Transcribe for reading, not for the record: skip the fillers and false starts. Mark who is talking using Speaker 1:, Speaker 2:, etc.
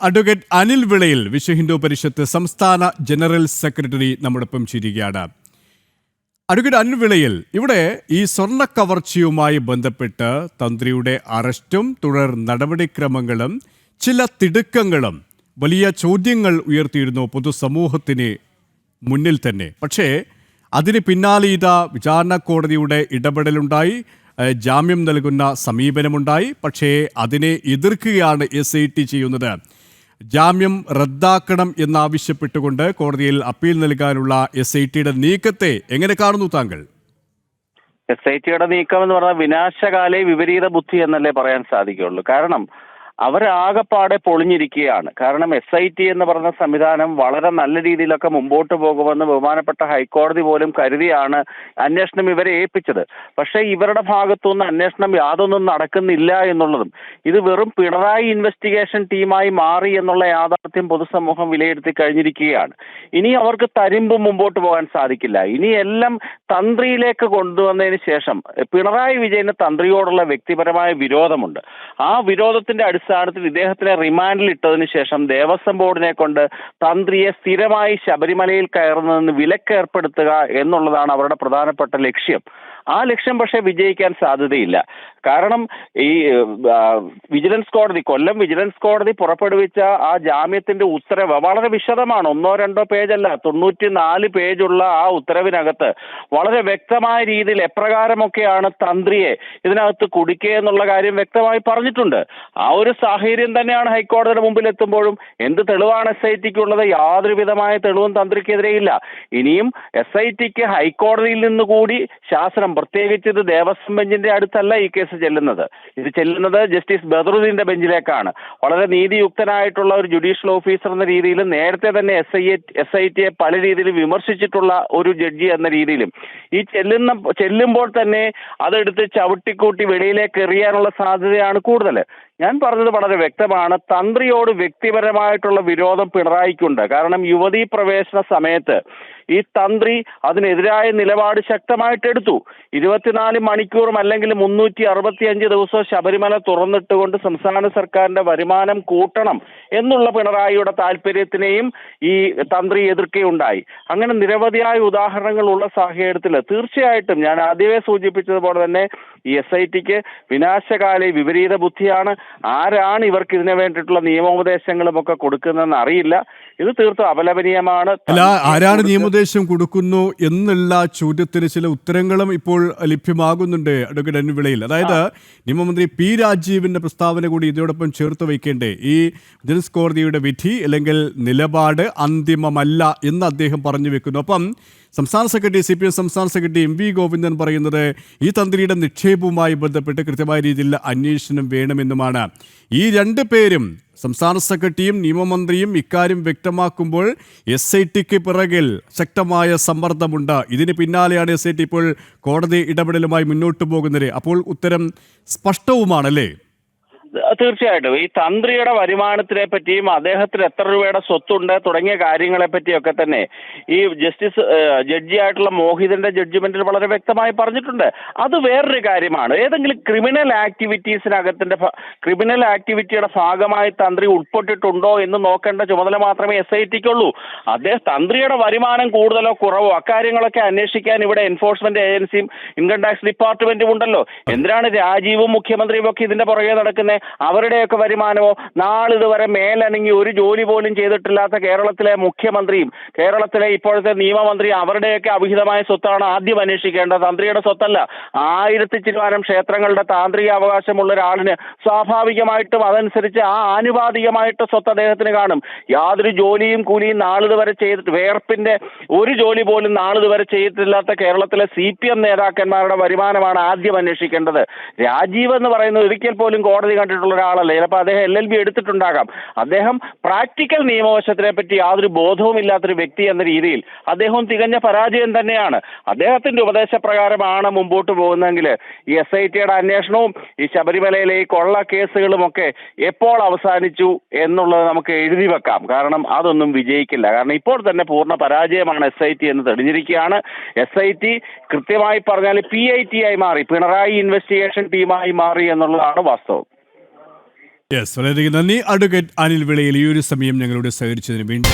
Speaker 1: Advocate Anil വിളയിൽ വിശ്വ ഹിന്ദു പരിഷത്ത് സംസ്ഥാന general secretary നമ്മോടൊപ്പം ചേരുകയാണ്. അഡ്വക്കേറ്റ് അനിൽ വിളയിൽ, ഇവിടെ ഈ സ്വർണ്ണ കവർച്ചയുമായി ബന്ധപ്പെട്ട് തന്ത്രിയുടെ അറസ്റ്റും തുടർ നടപടിക്രമങ്ങളും ചില തിടുക്കങ്ങളും വലിയ ചോദ്യങ്ങൾ ഉയർത്തിയിരുന്നു പൊതുസമൂഹത്തിന് മുന്നിൽ തന്നെ. പക്ഷേ അതിന് പിന്നാലെ ഇതാ വിചാരണ കോടതിയുടെ ഇടപെടലുണ്ടായി, ജാമ്യം നൽകുന്ന സമീപനമുണ്ടായി. പക്ഷേ അതിനെ എതിർക്കുകയാണ് SIT ചെയ്യുന്നത്. ജാമ്യം റദ്ദാക്കണം എന്നാവശ്യപ്പെട്ടുകൊണ്ട് കോടതിയിൽ അപ്പീൽ നൽകാനുള്ള SITയുടെ നീക്കത്തെ എങ്ങനെ കാണുന്നു താങ്കൾ?
Speaker 2: SITയുടെ നീക്കം എന്ന് പറഞ്ഞാൽ വിനാശകാലേ വിപരീത ബുദ്ധി എന്നല്ലേ പറയാൻ സാധിക്കുള്ളൂ. കാരണം അവരാകെപ്പാടെ പൊളിഞ്ഞിരിക്കുകയാണ്. കാരണം SIT എന്ന് പറഞ്ഞ സംവിധാനം വളരെ നല്ല രീതിയിലൊക്കെ മുമ്പോട്ട് പോകുമെന്ന് ബഹുമാനപ്പെട്ട ഹൈക്കോടതി പോലും കരുതിയാണ് അന്വേഷണം ഇവരെ ഏൽപ്പിച്ചത്. പക്ഷേ ഇവരുടെ ഭാഗത്തുനിന്ന് അന്വേഷണം യാതൊന്നും നടക്കുന്നില്ല എന്നുള്ളതും ഇത് വെറും പിണറായി ഇൻവെസ്റ്റിഗേഷൻ ടീമായി മാറി എന്നുള്ള യാഥാർത്ഥ്യം പൊതുസമൂഹം വിലയിരുത്തി കഴിഞ്ഞിരിക്കുകയാണ്. ഇനി അവർക്ക് തരിമ്പ് മുമ്പോട്ട് പോകാൻ സാധിക്കില്ല. ഇനി എല്ലാം തന്ത്രിയിലേക്ക് കൊണ്ടുവന്നതിന് ശേഷം പിണറായി വിജയന് തന്ത്രിയോടുള്ള വ്യക്തിപരമായ വിരോധമുണ്ട്. ആ വിരോധത്തിന്റെ അടിസ്ഥാനത്തിൽ ഇദ്ദേഹത്തിനെ റിമാൻഡിൽ ഇട്ടതിന് ശേഷം ദേവസ്വം ബോർഡിനെ കൊണ്ട് തന്ത്രിയെ സ്ഥിരമായി ശബരിമലയിൽ കയറുന്നതിന് വിലക്കേർപ്പെടുത്തുക എന്നുള്ളതാണ് അവരുടെ പ്രധാനപ്പെട്ട ലക്ഷ്യം. ആ ലക്ഷ്യം പക്ഷേ വിജയിക്കാൻ സാധ്യതയില്ല. കാരണം ഈ കൊല്ലം വിജിലൻസ് കോടതി പുറപ്പെടുവിച്ച ആ ജാമ്യത്തിന്റെ ഉത്തരവ് വളരെ വിശദമാണ്. 1-2 പേജല്ല, 94 പേജുള്ള ആ ഉത്തരവിനകത്ത് വളരെ വ്യക്തമായ രീതിയിൽ എപ്രകാരമൊക്കെയാണ് തന്ത്രിയെ ഇതിനകത്ത് കുടുക്കുക എന്നുള്ള കാര്യം വ്യക്തമായി പറഞ്ഞിട്ടുണ്ട്. ആ ഒരു സാഹചര്യം തന്നെയാണ് ഹൈക്കോടതിയുടെ മുമ്പിൽ എത്തുമ്പോഴും എന്ത് തെളിവാണ് SITക്ക് ഉള്ളത്? യാതൊരു വിധമായ തെളിവും തന്ത്രിക്കെതിരെയില്ല. ഇനിയും SITക്ക് ഹൈക്കോടതിയിൽ നിന്ന് കൂടി ശാസനം, പ്രത്യേകിച്ച് ഇത് ദേവസ്വം ബെഞ്ചിന്റെ അടുത്തല്ല ഈ കേസ് ചെല്ലുന്നത്. ഇത് ചെല്ലുന്നത് ജസ്റ്റിസ് ബദറുദ്ദീന്റെ ബെഞ്ചിലേക്കാണ്. വളരെ നീതിയുക്തനായിട്ടുള്ള ഒരു ജുഡീഷ്യൽ ഓഫീസർ എന്ന രീതിയിൽ നേരത്തെ തന്നെ SITയെ പല രീതിയിൽ വിമർശിച്ചിട്ടുള്ള ഒരു ജഡ്ജി എന്ന രീതിയിലും ഈ ചെല്ലുമ്പോൾ തന്നെ അതെടുത്ത് ചവിട്ടിക്കൂട്ടി വെളിയിലേക്ക് എറിയാനുള്ള സാധ്യതയാണ് കൂടുതൽ. ഞാൻ പറഞ്ഞത് വളരെ വ്യക്തമാണ്. തന്ത്രിയോട് വ്യക്തിപരമായിട്ടുള്ള വിരോധം പിണറായിക്കുണ്ട്. കാരണം യുവതീ പ്രവേശന സമയത്ത് ഈ തന്ത്രി അതിനെതിരായ നിലപാട് ശക്തമായിട്ട് എടുത്തു. 24 മണിക്കൂറും അല്ലെങ്കിൽ 365 ദിവസവും ശബരിമല തുറന്നിട്ടുകൊണ്ട് സംസ്ഥാന സർക്കാരിന്റെ വരുമാനം കൂട്ടണം എന്നുള്ള പിണറായിയുടെ താല്പര്യത്തിനെയും ഈ തന്ത്രി എതിർക്കുകയുണ്ടായി. അങ്ങനെ നിരവധിയായ ഉദാഹരണങ്ങൾ ഉള്ള സാഹചര്യത്തിൽ തീർച്ചയായിട്ടും ഞാൻ ആദ്യമേ സൂചിപ്പിച്ചതുപോലെ തന്നെ ഈ SITക്ക് വിനാശകാലേ വിപരീത ബുദ്ധിയാണ്. ആരാണ് ഇവർക്ക് ഇതിനു വേണ്ടിയിട്ടുള്ള നിയമോപദേശങ്ങളും ഒക്കെ കൊടുക്കുന്നതെന്ന് അറിയില്ല. ഇത് തീർത്തും അപലപനീയമാണ്.
Speaker 1: ആരാണ് നിയമോപദേശം കൊടുക്കുന്നു എന്നുള്ള ചോദ്യത്തിന് ചില ഉത്തരങ്ങളും ഇപ്പോൾ ലഭ്യമാകുന്നുണ്ട് അഡ്വക്കേറ്റ് അനിൽ വിളയിൽ. അതായത് നിയമമന്ത്രി P രാജീവിന്റെ പ്രസ്താവന കൂടി ഇതിനോടൊപ്പം ചേർത്ത് വയ്ക്കേണ്ടേ. ഈ വിജിലൻസ് കോടതിയുടെ വിധി അല്ലെങ്കിൽ നിലപാട് അന്തിമമല്ല എന്ന് അദ്ദേഹം പറഞ്ഞു വെക്കുന്നു. അപ്പം സംസ്ഥാന സെക്രട്ടറി CPM സംസ്ഥാന സെക്രട്ടറി MV ഗോവിന്ദൻ പറയുന്നത് ഈ തന്ത്രിയുടെ നിക്ഷേപവുമായി ബന്ധപ്പെട്ട് കൃത്യമായ രീതിയിൽ അന്വേഷണം വേണമെന്നുമാണ്. ഈ 2 പേരും, സംസ്ഥാന സെക്രട്ടറിയും നിയമമന്ത്രിയും, ഇക്കാര്യം വ്യക്തമാക്കുമ്പോൾ SITക്ക് പിറകിൽ ശക്തമായ സമ്മർദ്ദമുണ്ട്. ഇതിന് പിന്നാലെയാണ് SIT ഇപ്പോൾ കോടതി ഇടപെടലുമായി മുന്നോട്ട് പോകുന്നത്. അപ്പോൾ ഉത്തരം സ്പഷ്ടവുമാണല്ലേ?
Speaker 2: തീർച്ചയായിട്ടും ഈ തന്ത്രിയുടെ വരുമാനത്തിനെ പറ്റിയും അദ്ദേഹത്തിന് എത്ര രൂപയുടെ സ്വത്തുണ്ട് തുടങ്ങിയ കാര്യങ്ങളെ പറ്റിയൊക്കെ തന്നെ ഈ ജഡ്ജിയായിട്ടുള്ള മോഹിതന്റെ ജഡ്ജ്മെന്റിൽ വളരെ വ്യക്തമായി പറഞ്ഞിട്ടുണ്ട്. അത് വേറൊരു കാര്യമാണ്. ഏതെങ്കിലും ക്രിമിനൽ ആക്ടിവിറ്റിയുടെ ഭാഗമായി തന്ത്രി ഉൾപ്പെട്ടിട്ടുണ്ടോ എന്ന് നോക്കേണ്ട ചുമതല മാത്രമേ SITക്കുള്ളൂ. തന്ത്രിയുടെ വരുമാനം കൂടുതലോ കുറവോ അക്കാര്യങ്ങളൊക്കെ അന്വേഷിക്കാൻ ഇവിടെ എൻഫോഴ്സ്മെന്റ് ഏജൻസിയും ഇൻകം ടാക്സ് ഡിപ്പാർട്ട്മെന്റും ഉണ്ടല്ലോ. എന്തിനാണ് രാജീവും മുഖ്യമന്ത്രിയും ഒക്കെ ഇതിന്റെ പുറകെ നടക്കുന്നത്? അവരുടെയൊക്കെ വരുമാനമോ? നാളിതുവരെ മേലനങ്ങി ഒരു ജോലി പോലും ചെയ്തിട്ടില്ലാത്ത കേരളത്തിലെ മുഖ്യമന്ത്രിയും കേരളത്തിലെ ഇപ്പോഴത്തെ നിയമമന്ത്രിയും അവരുടെയൊക്കെ അവിഹിതമായ സ്വത്താണ് ആദ്യം അന്വേഷിക്കേണ്ടത്, തന്ത്രിയുടെ സ്വത്തല്ല. 1000 ചില്വാനം ക്ഷേത്രങ്ങളുടെ താന്ത്രിക അവകാശമുള്ള ഒരാളിന് സ്വാഭാവികമായിട്ടും അതനുസരിച്ച് ആ ആനുപാതികമായിട്ട് സ്വത്ത് അദ്ദേഹത്തിന് കാണും. യാതൊരു ജോലിയും കൂലിയും നാളിതുവരെ ചെയ്തിട്ട്, വേർപ്പിന്റെ ഒരു ജോലി പോലും നാളിതുവരെ ചെയ്തിട്ടില്ലാത്ത കേരളത്തിലെ CPM നേതാക്കന്മാരുടെ വരുമാനമാണ് ആദ്യം അന്വേഷിക്കേണ്ടത്. രാജീവ് എന്ന് പറയുന്നത് ഒരിക്കൽ പോലും കോടതി കണ്ടിട്ടുള്ള ഒരാളല്ല. ചിലപ്പോൾ അദ്ദേഹം LLB എടുത്തിട്ടുണ്ടാകാം. അദ്ദേഹം പ്രാക്ടിക്കൽ നിയമവശത്തിനെ പറ്റി യാതൊരു ബോധവും ഇല്ലാത്തൊരു വ്യക്തി എന്ന രീതിയിൽ അദ്ദേഹം തികഞ്ഞ പരാജയം തന്നെയാണ്. അദ്ദേഹത്തിന്റെ ഉപദേശപ്രകാരമാണ് മുമ്പോട്ട് പോകുന്നതെങ്കിൽ ഈ SITയുടെ അന്വേഷണവും ഈ ശബരിമലയിലെ ഈ കൊള്ള കേസുകളും ഒക്കെ എപ്പോൾ അവസാനിച്ചു എന്നുള്ളത് നമുക്ക് എഴുതി വെക്കാം. കാരണം അതൊന്നും വിജയിക്കില്ല. കാരണം ഇപ്പോൾ തന്നെ പൂർണ്ണ പരാജയമാണ് SIT എന്ന് തെളിഞ്ഞിരിക്കുകയാണ്. SIT കൃത്യമായി പറഞ്ഞാൽ PIT ആയി മാറി, പിണറായി ഇൻവെസ്റ്റിഗേഷൻ ടീമായി മാറി എന്നുള്ളതാണ് വാസ്തവം.
Speaker 1: യെസ്, വളരെയധികം നന്ദി അഡ്വക്കേറ്റ് അനിൽ വിളയിൽ ഈ ഒരു സമയം ഞങ്ങളോട് സഹകരിച്ചതിന് വേണ്ടി.